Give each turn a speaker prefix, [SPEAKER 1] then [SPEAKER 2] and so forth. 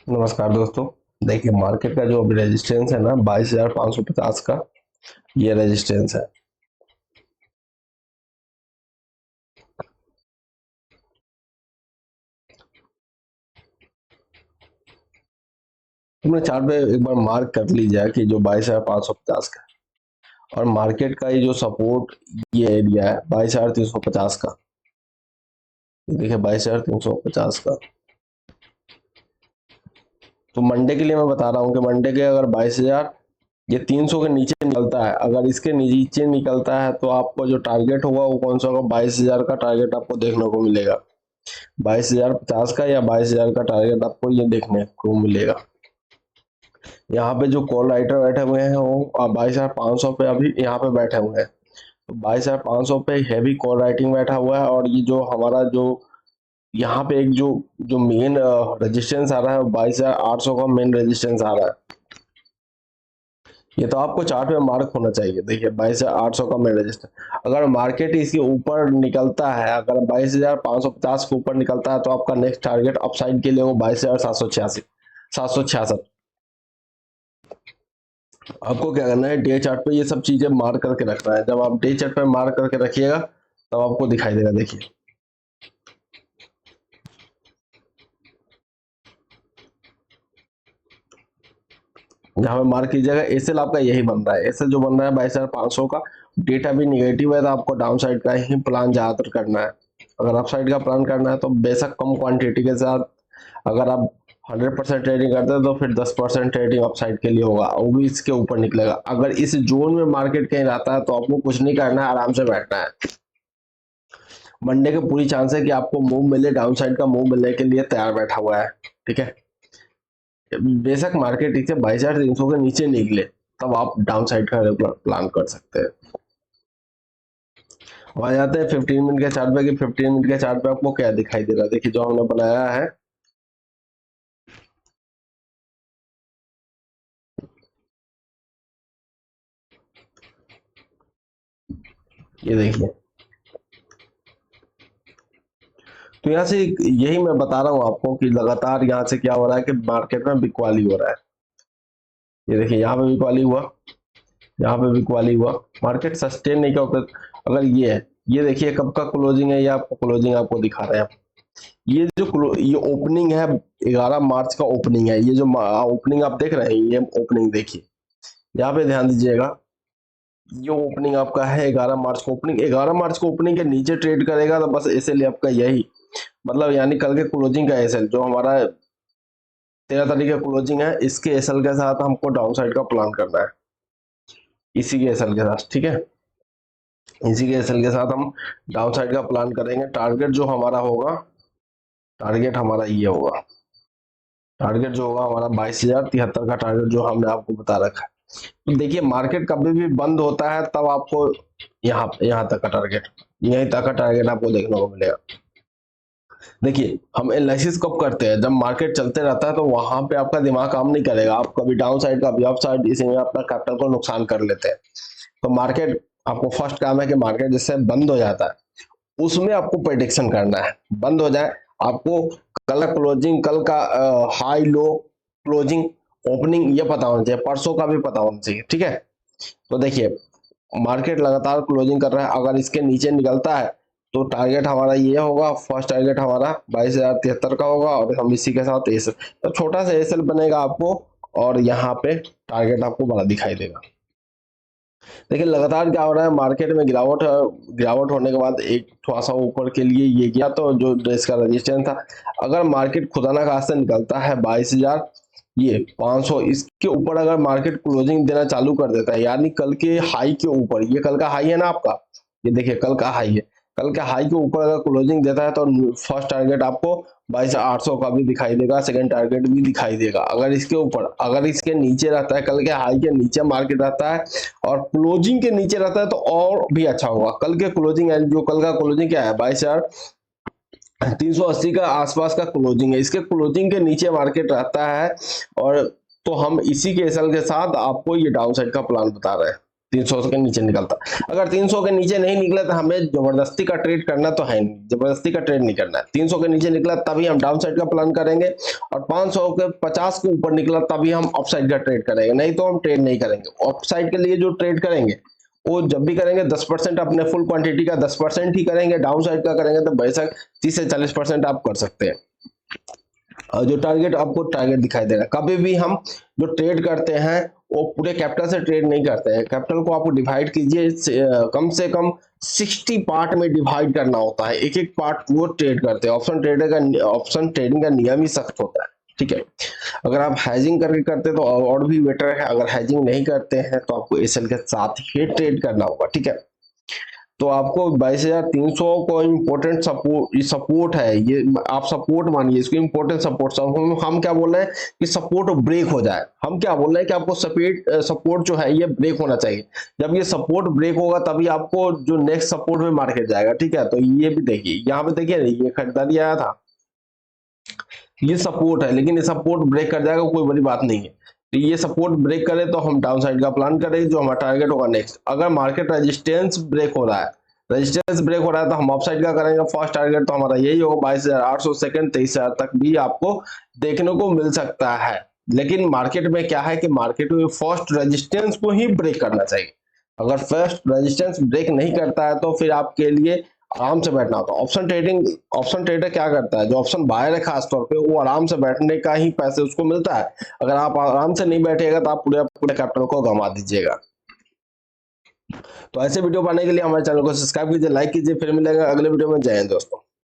[SPEAKER 1] नमस्कार दोस्तों। देखिए मार्केट का जो अभी रेजिस्टेंस है ना 22,550 का ये रेजिस्टेंस है। तुमने चार्ट पे एक बार मार्क कर लीजिए कि जो 22,550 का है और मार्केट का ये जो सपोर्ट ये एरिया है 22,350 का। ये देखिए 22,350 का। तो मंडे के लिए मैं बता रहा हूँ कि मंडे के अगर 22,000 ये 300 के नीचे निकलता है, अगर इसके नीचे निकलता है तो आपको जो टारगेट होगा वो कौन सा होगा, 22,000 का टारगेट आपको देखने को मिलेगा। 22,050 का या 22,000 का टारगेट आपको ये देखने को मिलेगा। यहाँ पे जो कॉल राइटर बैठे हुए हैं वो 22,500 पे अभी यहाँ पे बैठे हुए हैं। तो 22,500 पे हैवी कॉल राइटिंग बैठा हुआ है और ये जो हमारा जो यहाँ पे एक जो जो मेन रेजिस्टेंस आ रहा है 22,800 का मेन रेजिस्टेंस आ रहा है। ये तो आपको चार्ट में मार्क होना चाहिए। देखिए 22,800 का मेन रेजिस्टेंस, अगर मार्केट इसके ऊपर निकलता है, अगर 22,550 के ऊपर निकलता है तो आपका नेक्स्ट टारगेट अपसाइड के लिए वो 22,786 766। आपको क्या करना है, डे चार्ट पे ये सब चीजें मार्क करके रखना है। जब आप डे चार्ट पे मार्क करके रखिएगा तब आपको दिखाई देगा। देखिए यहाँ पे मार्क कीजिएगा, एसएल आपका यही बन रहा है। एसएल जो बन रहा है 22,500 का, डेटा भी निगेटिव है तो आपको डाउन साइड का ही प्लान ज्यादातर करना है। अगर अप साइड का प्लान करना है तो बेशक कम क्वांटिटी के साथ, अगर आप 100% ट्रेडिंग करते हैं तो फिर 10% ट्रेडिंग अपसाइड के लिए होगा, वो भी इसके ऊपर निकलेगा। अगर इस जोन में मार्केट कहीं रहता है तो आपको कुछ नहीं करना है, आराम से बैठना है। मंडे के पूरी चांस है कि आपको मूव मिले, डाउन साइड का मूव मिलने के लिए तैयार बैठा हुआ है। ठीक है, बेशक मार्केट ठीक है 22,300 के नीचे निकले तब आप डाउन साइड का प्लान कर सकते हैं। आ जाते हैं 15 मिनट के चार्ट पे कि 15 मिनट के चार्ट पे आपको क्या दिखाई दे रहा है। देखिए जो हमने बनाया है, ये देखिए। तो यहाँ से यही मैं बता रहा हूँ आपको कि लगातार यहाँ से क्या हो रहा है कि मार्केट में बिकवाली हो रहा है। ये देखिए यहाँ पे बिकवाली हुआ, यहाँ पे बिकवाली हुआ, मार्केट सस्टेन नहीं कर। अगर ये है, ये देखिए कब का क्लोजिंग है, ये आपको क्लोजिंग आपको दिखा रहे हैं। ये जो ये ओपनिंग है 11 मार्च का ओपनिंग है। ये जो ओपनिंग आप देख रहे हैं, ये ओपनिंग देखिए, यहाँ पे ध्यान दीजिएगा। ये ओपनिंग आपका है 11 मार्च को ओपनिंग। 11 मार्च को ओपनिंग के नीचे ट्रेड करेगा तो बस एसएल आपका यही, मतलब यानी कल के क्लोजिंग का एसएल जो हमारा 13 तारीख का क्लोजिंग है, इसके एसएल के साथ हमको डाउन साइड का प्लान करना है, इसी के एसएल के साथ। ठीक है, इसी के एसएल के साथ हम डाउन साइड का प्लान करेंगे। टारगेट जो हमारा होगा, टारगेट हमारा ये होगा, टारगेट जो होगा हमारा 22,073 का टारगेट जो हमने आपको बता रखा है। तो देखिए मार्केट कभी भी बंद होता है तब आपको यहाँ तक का टारगेट, यहीं तक का टारगेट आपको देखने को मिलेगा। देखिए हम एनालिसिस कब करते हैं, जब मार्केट चलते रहता है तो वहां पे आपका दिमाग काम नहीं करेगा, आप कभी डाउन साइड कभी अप साइड इसी में अपना कैपिटल को नुकसान कर लेते हैं। तो मार्केट आपको फर्स्ट काम है कि मार्केट जिससे बंद हो जाता है उसमें आपको प्रेडिक्शन करना है। बंद हो जाए आपको कल का क्लोजिंग, कल का हाई लो, क्लोजिंग, ओपनिंग ये पता होना चाहिए, परसों का भी पता होना चाहिए। ठीक है, तो देखिए मार्केट लगातार क्लोजिंग कर रहा है, अगर इसके नीचे निकलता है तो टारगेट हमारा ये होगा, फर्स्ट टारगेट हमारा 22,073 का होगा और हम इसी के साथ एसएल, तो छोटा सा एसएल बनेगा आपको और यहाँ पे टारगेट आपको बड़ा दिखाई देगा। देखिए लगातार क्या हो रहा है, मार्केट में गिरावट है, गिरावट होने के बाद एक थोड़ा सा ऊपर के लिए ये गया तो जो ड्रेस का रजिस्टेंस था, अगर मार्केट खुदा ना खास्ते निकलता है 22,000 ये 500, इसके ऊपर अगर मार्केट क्लोजिंग देना चालू कर देता है, यानी कल के हाई के ऊपर, ये कल का हाई है ना आपका, ये देखिए कल का हाई है, कल के हाई के ऊपर अगर क्लोजिंग देता है तो फर्स्ट टारगेट आपको 22,800 का भी दिखाई देगा, सेकंड टारगेट भी दिखाई देगा। अगर इसके ऊपर, अगर इसके नीचे रहता है, कल के हाई के नीचे मार्केट रहता है और क्लोजिंग के नीचे रहता है तो और भी अच्छा होगा। कल के क्लोजिंग, जो कल का क्लोजिंग क्या है 22,380 का आसपास का क्लोजिंग है, इसके क्लोजिंग के नीचे मार्केट रहता है और तो हम इसी के एसएल के साथ आपको ये डाउन साइड का प्लान बता रहे हैं। 300 के नीचे निकलता। अगर 300 के नीचे नहीं निकला तो हमें जबरदस्ती का ट्रेड करना तो है नहीं, जबरदस्ती का ट्रेड नहीं करना है। 300 के नीचे निकला तभी हम डाउन साइड का प्लान करेंगे, और 500 के 50 के ऊपर निकला तभी हम अप साइड का ट्रेड करेंगे, नहीं तो हम ट्रेड नहीं करेंगे। अप साइड के लिए जो ट्रेड करेंगे वो जब भी करेंगे 10% अपने फुल क्वांटिटी का 10% ही करेंगे, डाउन साइड का करेंगे तो बेशक 30 से 40% आप कर सकते हैं। और जो टारगेट आपको टारगेट दिखाई दे रहा है, कभी भी हम जो ट्रेड करते हैं वो पूरे कैपिटल से ट्रेड नहीं करते हैं। कैपिटल को आपको डिवाइड कीजिए, कम से कम 60 पार्ट में डिवाइड करना होता है, एक एक पार्ट वो ट्रेड करते हैं। ऑप्शन ट्रेडिंग का नियम ही सख्त होता है, ठीक है। अगर आप हैजिंग करके करते तो और भी बेटर है, अगर हैजिंग नहीं करते हैं तो आपको एसएल के साथ ही ट्रेड करना होगा, ठीक है। तो आपको 22,300 को इम्पोर्टेंट सपोर्ट है, ये आप सपोर्ट मानिए इसको, इम्पोर्टेंट सपोर्ट। हम क्या बोल रहे हैं कि सपोर्ट ब्रेक हो जाए, हम क्या बोल रहे हैं कि आपको सपोर्ट जो है ये ब्रेक होना चाहिए। जब ये सपोर्ट ब्रेक होगा तभी आपको जो नेक्स्ट सपोर्ट में मार्केट जाएगा, ठीक है। तो ये भी देखिए, यहाँ पे देखिए ये खरीदारी आया था, ये सपोर्ट है, लेकिन ये सपोर्ट ब्रेक कर जाएगा, कोई बड़ी बात नहीं है। तो ये सपोर्ट ब्रेक करे तो हम डाउन साइड का प्लान करेंगे, जो हमारा टारगेट होगा नेक्स्ट। अगर मार्केट रेजिस्टेंस ब्रेक हो रहा है, रेजिस्टेंस ब्रेक हो रहा है तो हम अप साइड का करेंगे। फर्स्ट टारगेट तो हमारा यही होगा 22,800, सेकंड 23,000 तक भी आपको देखने को मिल सकता है। लेकिन मार्केट में क्या है कि मार्केट में फर्स्ट रेजिस्टेंस को ही ब्रेक करना चाहिए। अगर फर्स्ट रेजिस्टेंस ब्रेक नहीं करता है तो फिर आपके लिए आराम से बैठना होता है। ऑप्शन ट्रेडर क्या करता है, जो ऑप्शन बायर है खासतौर पे, वो आराम से बैठने का ही पैसे उसको मिलता है। अगर आप आराम से नहीं बैठेगा तो आप पूरे कैपिटल को गंवा दीजिएगा। तो ऐसे वीडियो पाने के लिए हमारे चैनल को सब्सक्राइब कीजिए, लाइक कीजिए। फिर मिलेगा अगले वीडियो में। जय हिंद दोस्तों।